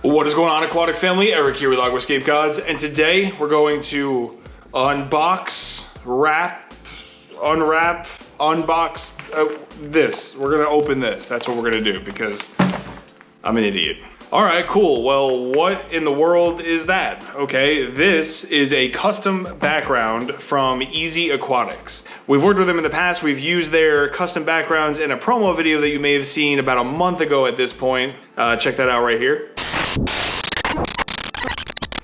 What is going on, aquatic family? Eric here with Aquascape Gods, and today we're going to unbox, unbox this. We're gonna open this. That's what we're gonna do because I'm an idiot. All right, cool. Well, what in the world is that? Okay, this is a custom background from Ezee Aquatics. We've worked with them in the past. We've used their custom backgrounds in a promo video that you may have seen about a month ago at this point. Check that out right here.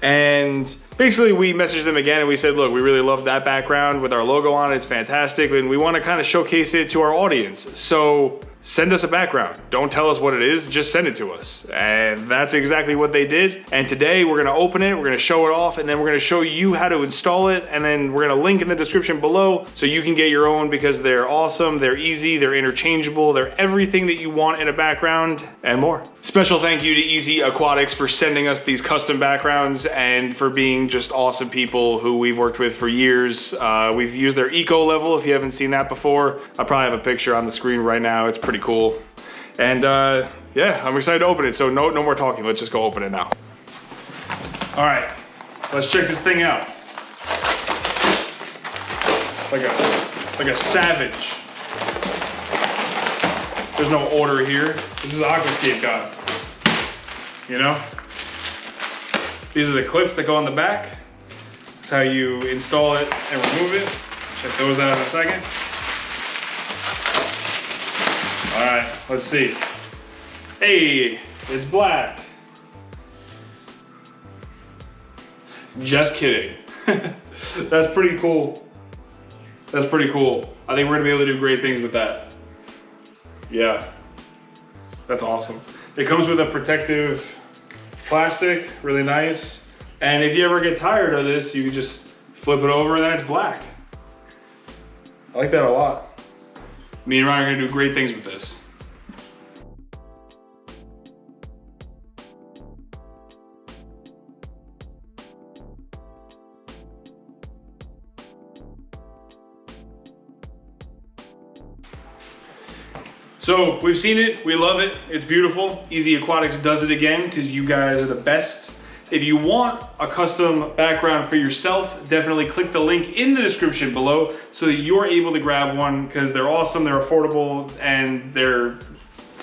And basically we messaged them again and we said, look, we really love that background with our logo on it. It's fantastic. And we want to kind of showcase it to our audience. So send us a background. Don't tell us what it is, just send it to us. And that's exactly what they did. And today we're gonna open it, we're gonna show it off, and then we're gonna show you how to install it. And then we're gonna link in the description below so you can get your own because they're awesome, they're easy, they're interchangeable, they're everything that you want in a background and more. Special thank you to Ezee Aquatics for sending us these custom backgrounds and for being just awesome people who we've worked with for years. We've used their eco level if you haven't seen that before. I probably have a picture on the screen right now. It's pretty cool. And yeah, I'm excited to open it. So no more talking. Let's just go open it now. All right, let's check this thing out. Like a savage. There's no order here. This is Aquascape Gods. You know? These are the clips that go on the back. That's how you install it and remove it. Check those out in a second. All right, let's see. Hey, it's black. Just kidding. That's pretty cool. That's pretty cool. I think we're gonna be able to do great things with that. Yeah, that's awesome. It comes with a protective plastic, really nice. And if you ever get tired of this, you can just flip it over and then it's black. I like that a lot. Me and Ryan are gonna do great things with this. So we've seen it, we love it, it's beautiful. Ezee Aquatics does it again because you guys are the best. If you want a custom background for yourself, definitely click the link in the description below so that you're able to grab one because they're awesome, they're affordable, and they're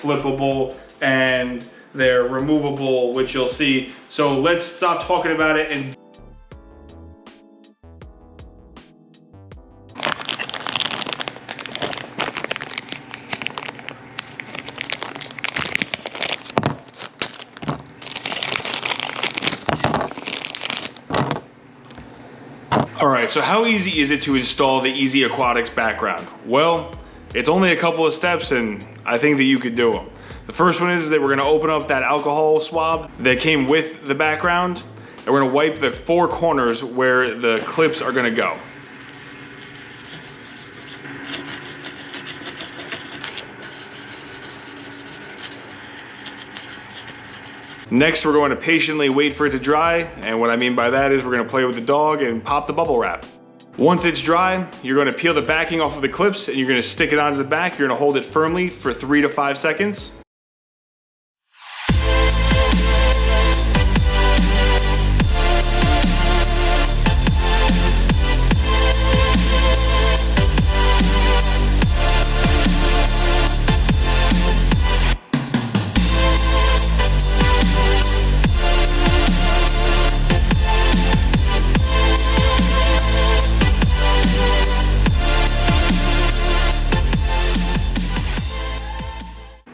flippable, and they're removable, which you'll see. So let's stop talking about it and all right, so how easy is it to install the Ezee Aquatics background? Well, it's only a couple of steps and I think that you could do them. The first one is that we're gonna open up that alcohol swab that came with the background and we're gonna wipe the four corners where the clips are gonna go. Next, we're going to patiently wait for it to dry, and what I mean by that is we're going to play with the dog and pop the bubble wrap. Once it's dry, you're going to peel the backing off of the clips and you're going to stick it onto the back. You're going to hold it firmly for 3 to 5 seconds.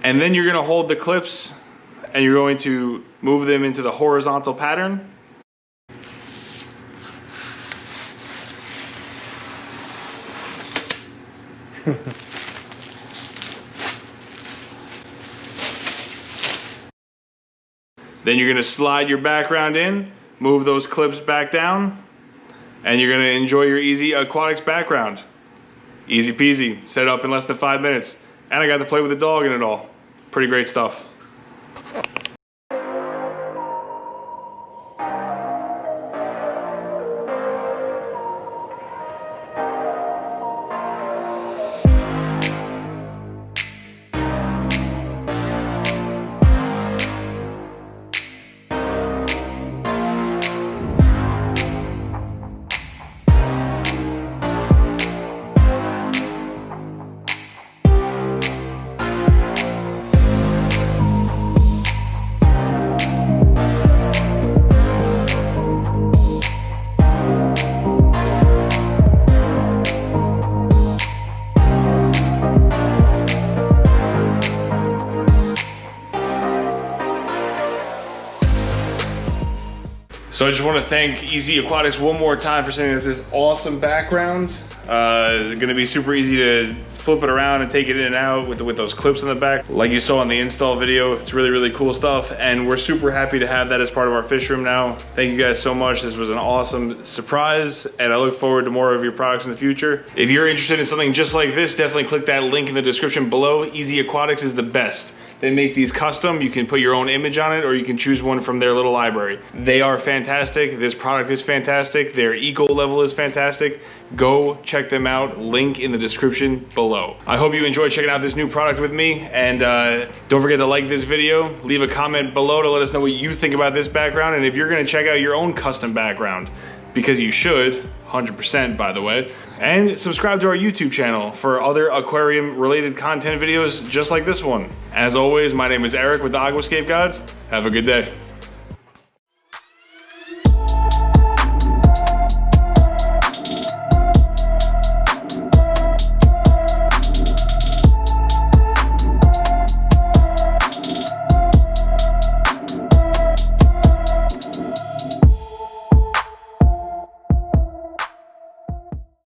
And then you're gonna hold the clips and you're going to move them into the horizontal pattern. Then you're gonna slide your background in, move those clips back down, and you're gonna enjoy your Ezee Aquatics background. Easy peasy, set it up in less than 5 minutes. And I got to play with the dog in it all. Pretty great stuff. So I just want to thank Ezee Aquatics one more time for sending us this awesome background. It's gonna be super easy to flip it around and take it in and out with those clips in the back, like you saw in the install video. It's really, really cool stuff, and we're super happy to have that as part of our fish room now. Thank you guys so much. This was an awesome surprise, and I look forward to more of your products in the future. If you're interested in something just like this, definitely click that link in the description below. Ezee Aquatics is the best. They make these custom. You can put your own image on it, or you can choose one from their little library. They are fantastic. This product is fantastic. Their eco level is fantastic. Go check them out. Link in the description below. I hope you enjoyed checking out this new product with me, and don't forget to like this video. Leave a comment below to let us know what you think about this background, and if you're gonna check out your own custom background, because you should, 100% by the way. And subscribe to our YouTube channel for other aquarium related content videos just like this one. As always, my name is Eric with the Aquascape Gods. Have a good day.